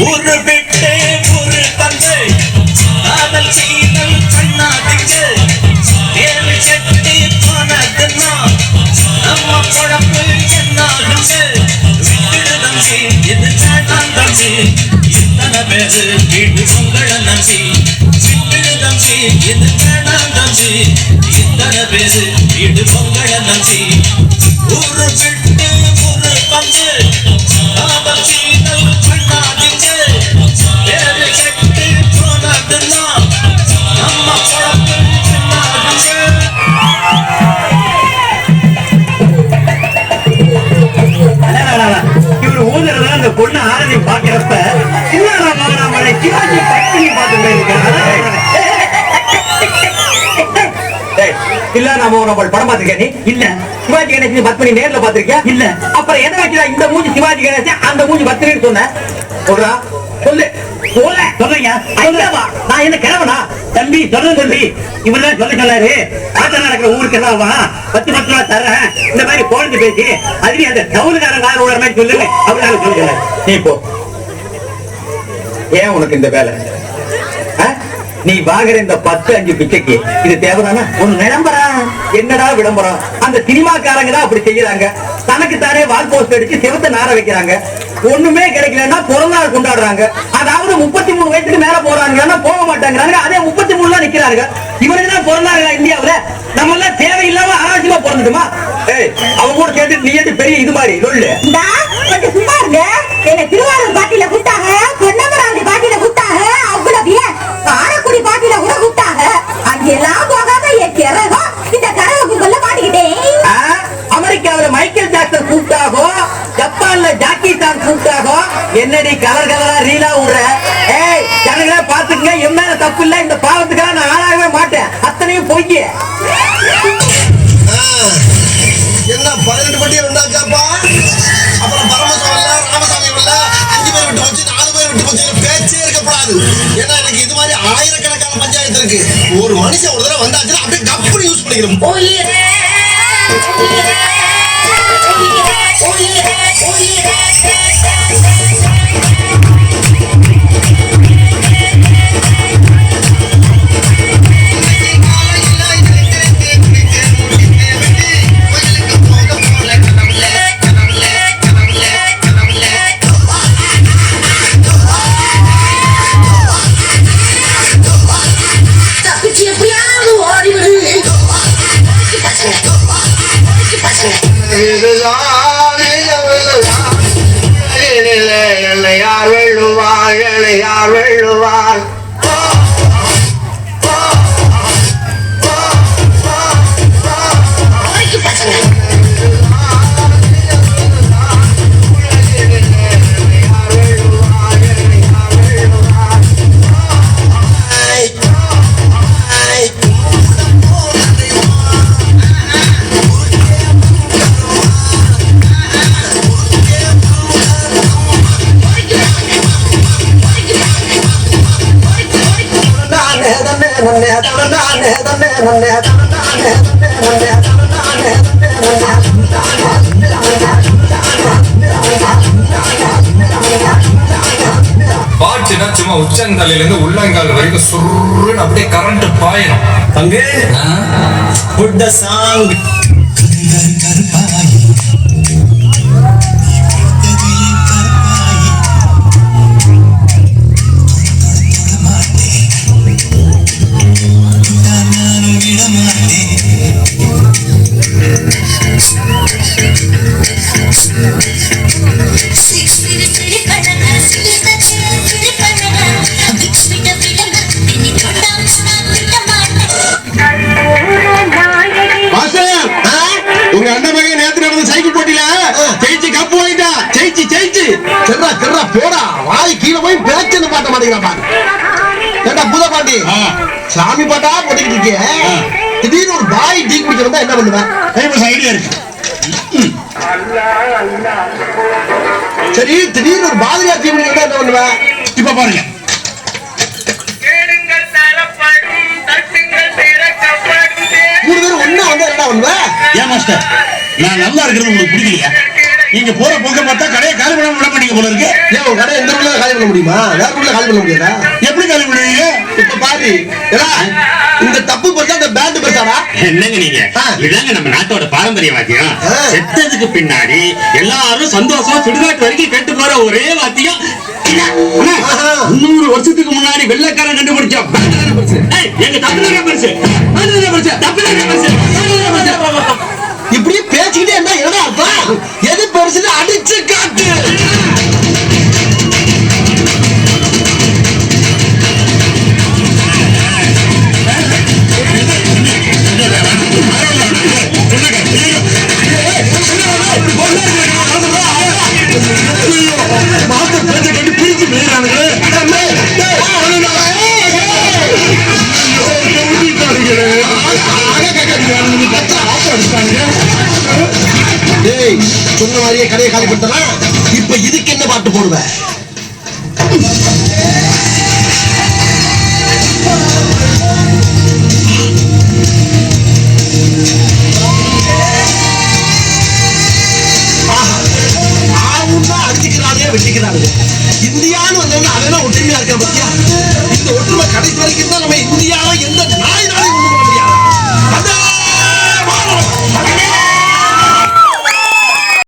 ஊரு விட்டு ஊரு தந்து காதல் சீதல் பண்ணாதீங்க. ஏழு கட்டி போனதுன்னா நம்ம குழப்பு என்னாகுங்க. விட்டுடு நம்பி இது வேண்டாம் தம்பி. இத்தனை பேரு வீட்டு பொங்கலை நம்பி. விட்டுடு தம்பி இது வேண்டாம் தம்பி. இத்தனை பேரு வீட்டு பொங்கலை நம்பி. ஊரு விட்டு ஊரு வந்து காதல் சீதல் பண்ணாதீங்க. ஏழு கட்டி போனதுன்னா நம்ம குழப்பு என்னாகுங்க. இவரு ஊதுறத அந்த பொண்ணு ஆரதி பாக்குறப்ப சிவாஜி பட்டினி படம் பாத்திருக்கேன். நீ இல்ல சிவாஜி கணேசன் பத்மினி நேர்ல பாத்திருக்கியா? இல்ல. அப்புறம் எதை வச்சுடா இந்த மூஞ்சி சிவாஜி கணேசன் அந்த மூஞ்சி பத்மினின்னு சொன்ன? சொல்றா சொல்லு சொல்றீங்க. நான் என்ன கிழவனா? தம்பி சொல்ல சொல்லி இவர்தான் சொல்ல சொல்லாரு. ஆட்டம் நடக்கிற ஊருக்கு எல்லாம் 10 ரூபா தரேன் இந்த மாதிரி குழந்தை பேசி அதுல அந்த டவுனுக்காரன் கார் ஓடுற மாதிரி சொல்லுங்க அப்படின்னு சொல்ல. நீ போ. ஏன் உனக்கு இந்த வேலை? நீ வாங்குற இந்த 10-5 பிச்சைக்கு இது தேவைதானா? உன் விளம்பரம் என்னடா விளம்பரம்? அந்த சினிமாக்காரங்க தான் அப்படி செய்யறாங்க. தனக்கு தானே வால் போஸ்ட் அடிச்சு செவத்தை நார வைக்கிறாங்க. ஒண்ணுமே கிடைக்கலன்னா பிறந்தநாள் கொண்டாடுறாங்க. அதாவது 33 வயசுக்கு மேல போறாங்கன்னா போக மாட்டாங்கிறாங்க. அதே 33 தான் நிக்கிறாங்க. இவனுக்கு தான் பிறந்தாங்க இந்தியாவுல. நம்ம எல்லாம் தேவையில்லாம அனாவசியமா பிறந்துட்டுமா? அவங்க கூட சேர்த்து நீ எது பெரிய இது மாதிரி சொல்லு. கொஞ்சம் சும்மா இருங்க. என்ன திருவாரூர் பாட்டில கூட்டாங்க, பொன்னமராவதி பாட்டில கூட்டாங்க, அவ்வளவு காரக்குடி பாட்டில கூட கூட்டாங்க. அங்கெல்லாம் போகாம என் கிரகம் இந்த கரக கும்பல்ல மாட்டிக்கிட்டேன். அமெரிக்காவில மைக்கேல் ஜாக்சன் கூப்பிட்டாகோ, ஜப்பான்ல ஜாக்கி சான் கூப்பிட்டாகோ, என்னடி கலர் கலரா ரீலா விடுற? ஜனங்களே பாத்துக்கங்க, என் மேல தப்பு இல்ல. இந்த பாவத்துக்காக நான் ஆளாகவே மாட்டேன். அத்தனையும் பொய். என்ன 18 பட்டியை வந்தாச்சாப்பா? அப்புறம் பரமசம் இல்ல, ராமசாமி இல்ல, 5 பேர் விட்டு வச்சு 4 பேர் விட்டு வச்சு பேச்சே இருக்கக்கூடாது. ஏன்னா எனக்கு இது மாதிரி ஆயிரக்கணக்கான பஞ்சாயத்து இருக்கு. ஒரு மனுஷன் ஒரு தடவை வந்தாச்சுன்னா அப்படியே கப்புனு யூஸ் பண்ணிக்கணும். யார் வெள்ளுவாள் யார் வெள்ளுவாள்? பாட்டுனா சும்மா உச்சந்தலையில இருந்து உள்ளங்கால் வரைக்கும் சுருன்னு அப்படியே கரண்ட் பாயணும். தம்பி put the song. உங்க அண்ணன் மகன் நேத்து நடந்த சைக்கிள் போட்டியில ஜெயிச்சு கப்பு வாங்கிட்டா. ஜெயிச்சு போடா வாய் கீழே போய் பேச்சு பாட்ட மாட்டேங்கிறான். ஏண்டா பூதபாண்டி சாமி பாட்டா போட்டுக்கிட்டு இருக்கேன். திடீர்னு ஒரு பாய் டீ குடிக்க வந்தா என்ன பண்ணுவேன்? ஐடியா இருக்கு. சரி திடீர்னு ஒரு பாதிரியா டீ குடிக்க வந்தா என்ன பண்ணுவேன்? இப்ப பாருங்க. மூணு பேரும் ஒண்ணா வந்தா என்ன பண்ணுவேன்? ஏன் மாஸ்டர் நான் நல்லா இருக்கிறது உங்களுக்கு பிடிக்கலையா? நீங்க போற போக்க பார்த்தா கடையை காலி பண்ண விட மாட்டீங்க போல இருக்கு. ஏன் உங்க கடை எந்த ஊர்ல காலி பண்ண முடியுமா? வேற ஊர்ல காலி பண்ண முடியாதா? எப்படி காலி பண்ணுவீங்க? இப்ப பாரு ஏடா, இந்த தப்பு பண்ணா அந்த பேண்ட் பெருசாடா. என்னங்க நீங்க இதாங்க நம்ம நாட்டோட பாரம்பரிய வாத்தியம். செத்ததுக்கு பின்னாடி எல்லாரும் சந்தோஷமா சுடுகாட்டு வரைக்கும் கேட்டு போற ஒரே வாத்தியம் 300 வருஷத்துக்கு முன்னாடி வெள்ளைக்காரன் கண்டுபிடிச்ச எங்க தமிழக பரிசு இப்படியே பேசிக்கிட்டே இருந்தா என்னடா அர்த்தம்? எது பெருசுன்னு அடிச்சு காட்டு. டேய், சொன்ன மாதிரியே கடையை காலி பண்ணலாம். இப்ப இதுக்கு என்ன பாட்டு போடுவேன்? அடிச்சுக்கிறானே வெட்டிக்கிறானு. இந்தியான்னு வந்தவங்க அதெல்லாம் ஒற்றுமையா இருக்க பத்தியா? இந்த ஒற்றுமை கடைசி வரைக்கும் தான் நம்ம இந்தியாவை எந்த நாடு